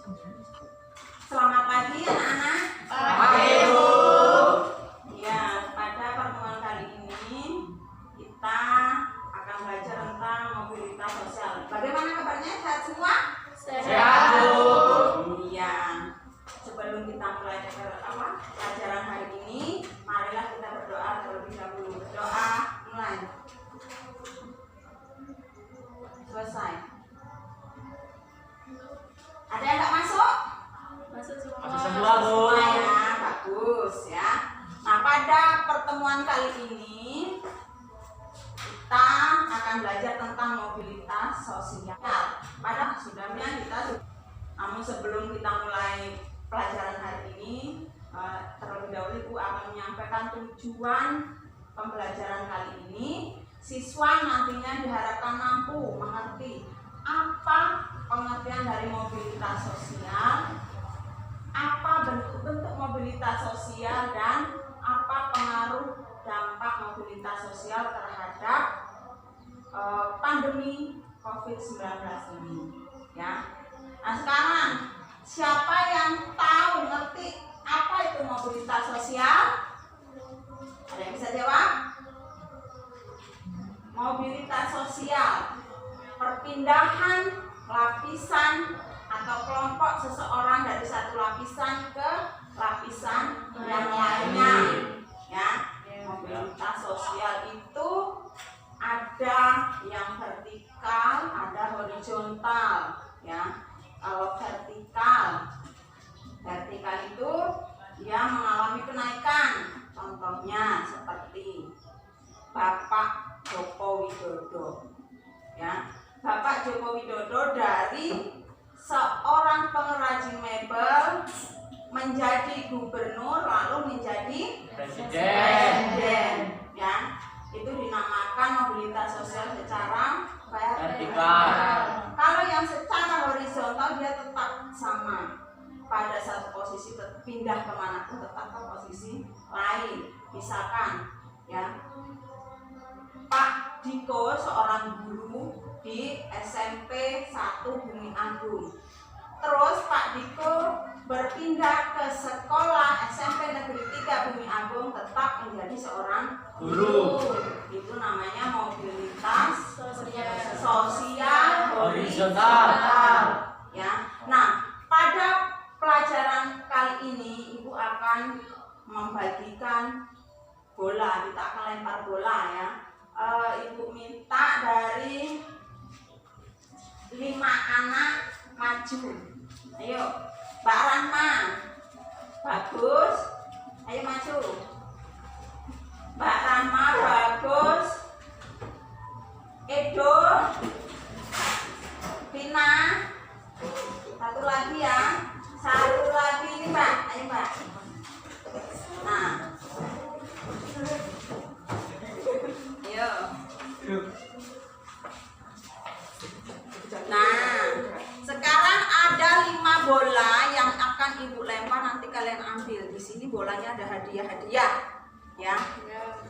Selamat pagi anak-anak. Pagi, Bu. Ya, pada pertemuan kali ini kita akan belajar tentang mobilitas sosial. Bagaimana kabarnya? Sehat semua? Sehat, Bu. Iya. Sebelum kita mulai pelajaran hari ini, marilah kita berdoa terlebih dahulu. Berdoa mulai. Selesai. Ada yang nggak masuk? Masuk semua. Masuk semua, Bu. Semua ya, bagus ya. Nah, pada pertemuan kali ini kita akan belajar tentang mobilitas sosial. Pada sebelumnya namun sebelum kita mulai pelajaran hari ini, terlebih dahulu Ibu akan menyampaikan tujuan pembelajaran kali ini. Siswa nantinya diharapkan mampu mengerti apa pengertian dari mobilitas sosial, apa bentuk-bentuk mobilitas sosial, dan apa pengaruh dampak mobilitas sosial terhadap pandemi COVID-19 ini ya. Nah, sekarang siapa yang tahu ngerti apa itu mobilitas sosial? Ada yang bisa jawab? Mobilitas sosial, perpindahan lapisan atau kelompok seseorang dari satu lapisan ke lapisan yang lainnya ya. Mobilitas sosial itu ada yang vertikal, ada horizontal ya. Kalau vertikal itu dia mengalami kenaikan, contohnya seperti Bapak Joko Widodo ya. Bapak Joko Widodo dari seorang pengrajin mebel menjadi gubernur lalu menjadi presiden ya. Itu dinamakan mobilitas sosial secara vertikal. Kalau yang secara horizontal dia tetap sama pada satu posisi, pindah kemana pun tetap ke posisi lain. Misalkan ya, Pak Diko seorang guru di SMP 1 Bumi Agung. Terus Pak Diko berpindah ke sekolah SMP Negeri 3 Bumi Agung, tetap menjadi seorang guru. Itu namanya mobilitas sosial horizontal ya. Nah, pada pelajaran kali ini Ibu akan membagikan bola. Kita akan lempar bola ya. Ibu minta dari 5 anak maju. Ayo, Mbak Rahma, bagus. Ayo maju. Mbak Rahma bagus. Edo, Vina, satu lagi ya. Satu lagi ini Mbak. Ayo Mbak. Nah. Nah, sekarang ada 5 bola yang akan Ibu lempar, nanti kalian ambil. Di sini bolanya ada hadiah-hadiah, ya.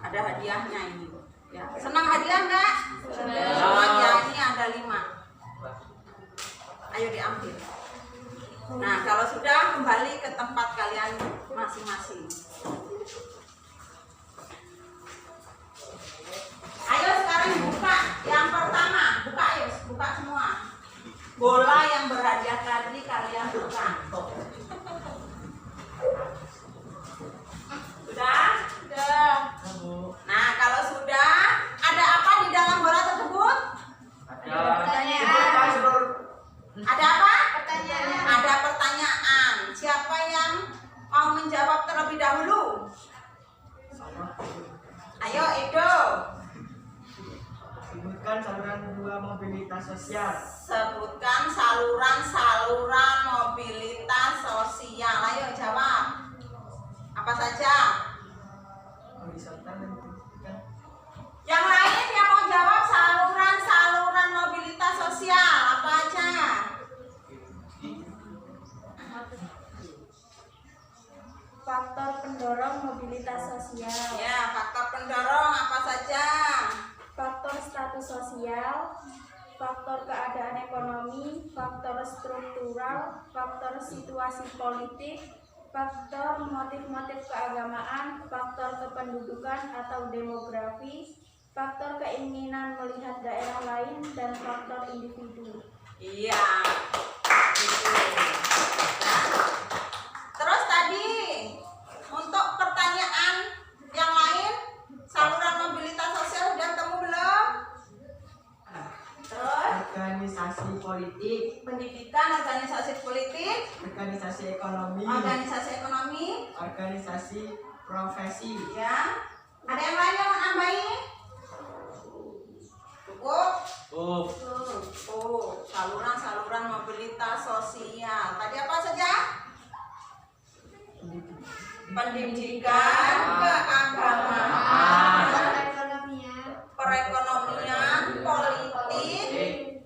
Ada hadiahnya ini. Ya. Senang hadiah enggak? Senang ya, ini ada 5. Ayo diambil. Nah, kalau sudah kembali ke tempat kalian masing-masing. Ayo sekarang buka yang pertama, buka ayo, buka semua. Bola yang berhadiah tadi kalian buka. Sudah? Sudah. Nah, kalau sudah, ada apa di dalam bola tersebut? Ada pertanyaan. Ada apa? Pertanyaan. Ada pertanyaan. Siapa yang mau menjawab terlebih dahulu? Ayo, Edo. Sebutkan saluran 2 mobilitas sosial. Sebutkan saluran-saluran mobilitas sosial. Ayo jawab. Apa saja? Horizontal dan vertikal. Yang lain yang mau jawab saluran-saluran mobilitas sosial apa aja? Faktor pendorong mobilitas sosial. Ya, faktor pendorong apa saja? Faktor status sosial, faktor keadaan ekonomi, faktor struktural, faktor situasi politik, faktor motif-motif keagamaan, faktor kependudukan atau demografi, faktor keinginan melihat daerah lain, dan faktor individu. Iya. Gitu. Nah, terus tadi untuk pertanyaan yang lain, saluran mobilitas sosial sudah ketemu belum? Terus Organisasi politik, pendidikan, organisasi politik, organisasi ekonomi, organisasi profesi. ya. Ada yang lain yang mau nambahin? Cukup? Saluran mobilitas sosial. Tadi apa saja? Pendidikan, keagamaan, perekonomian, politik.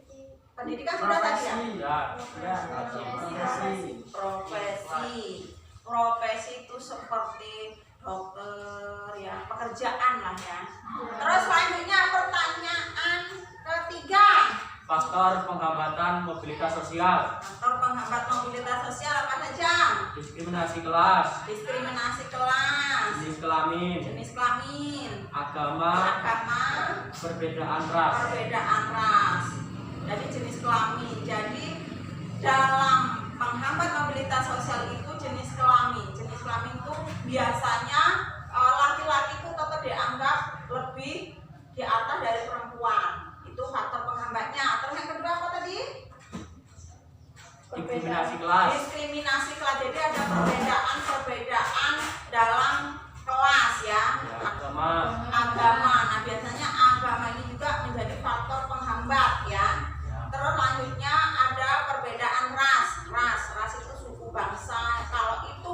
Pendidikan sudah tadi ya? Ya. Profesi itu seperti dokter, ya, pekerjaan lah ya. Terus selanjutnya pertanyaan ketiga. Faktor penghambatan mobilitas sosial. Faktor penghambat mobilitas sosial apa saja? Diskriminasi kelas, Jenis kelamin, agama, perbedaan ras. Jadi jenis kelamin. Jadi dalam penghambat mobilitas sosial itu jenis kelamin. Jenis kelamin itu biasanya laki-laki itu tetap dianggap lebih di atas dari perempuan. Itu faktor penghambatnya. Terus yang kedua apa tadi? Diskriminasi kelas. Jadi ada perbedaan dalam kelas ya. Agama. Nah biasanya agama ini juga menjadi faktor penghambat ya. Terus lanjutnya ada perbedaan ras itu suku bangsa. Kalau itu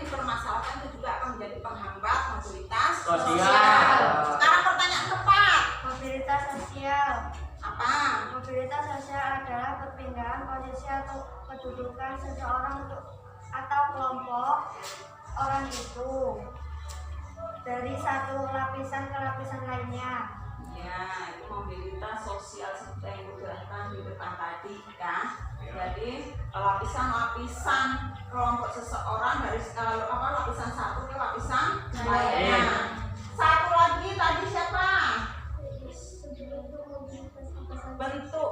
dipermasalahkan itu juga akan menjadi penghambat mobilitas Sosial. Sekarang pertanyaan keempat. Mobilitas sosial. Apa? Mobilitas sosial adalah perpindahan posisi atau kedudukan seseorang atau kelompok orang itu dari satu lapisan ke lapisan lainnya. Ya, itu mobilitas sosial seperti yang dijelaskan di depan tadi kan. Jadi lapisan-lapisan kelompok seseorang dari lapisan satu ke lapisan lainnya. Satu lagi tadi siapa?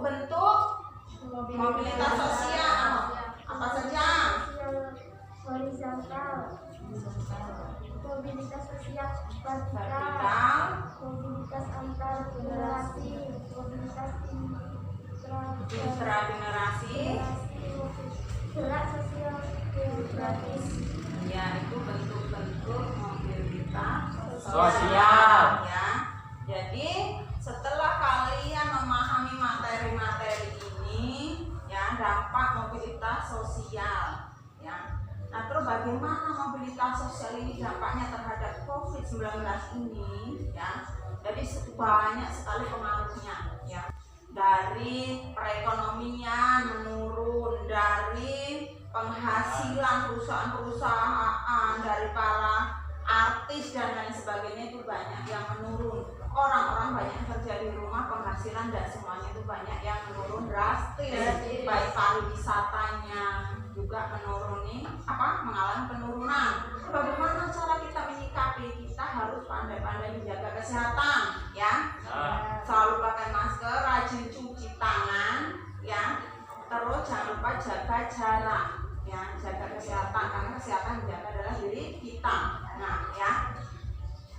Bentuk mobilitas sosial apa saja? Horizontal, mobilitas sosial Vertikal, mobilitas antar generasi, mobilitas intragenerasi. gerak sosial geografis. Ya, itu bentuk-bentuk mobilitas Sosial. ya. Jadi setelah kalian memahami materi-materi ini ya, dampak mobilitas sosial ya. Nah, terus bagaimana mobilitas sosial ini dampaknya terhadap COVID-19 ini ya. Jadi banyak sekali pengaruhnya ya. Dari perekonomian menurun, dari penghasilan perusahaan-perusahaan, dari para artis dan lain sebagainya itu banyak yang menurun. Orang-orang banyak yang kerja di rumah, penghasilan dan semuanya itu banyak yang menurun drastis. Baik pariwisatanya juga mengalami penurunan. Bagaimana cara kita menyikapi? Kita harus pandai-pandai menjaga kesehatan ya. Selalu pakai masker, rajin cuci tangan ya. Terus jangan lupa jaga jarak ya, jaga kesehatan, karena kesehatan menjaga adalah diri kita. Nah ya,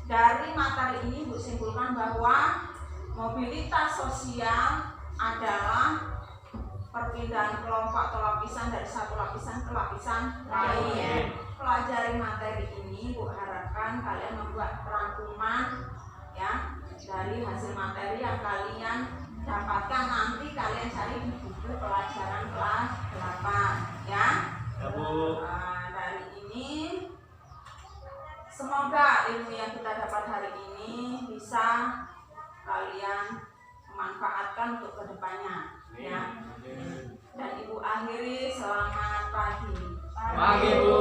dari materi ini Bu simpulkan bahwa mobilitas sosial adalah perpindahan kelompok atau lapisan dari satu lapisan ke lapisan lain. Pelajari materi ini, Bu harapkan kalian membuat rangkuman ya dari hasil materi yang kalian dapatkan. Nanti kalian cari di buku pelajaran kelas 8 ya. Ya, Bu. Dari ini semoga ilmu yang kita dapat hari ini bisa kalian manfaatkan untuk kedepannya ya. Dan Ibu akhiri, selamat pagi. Pagi, Bu.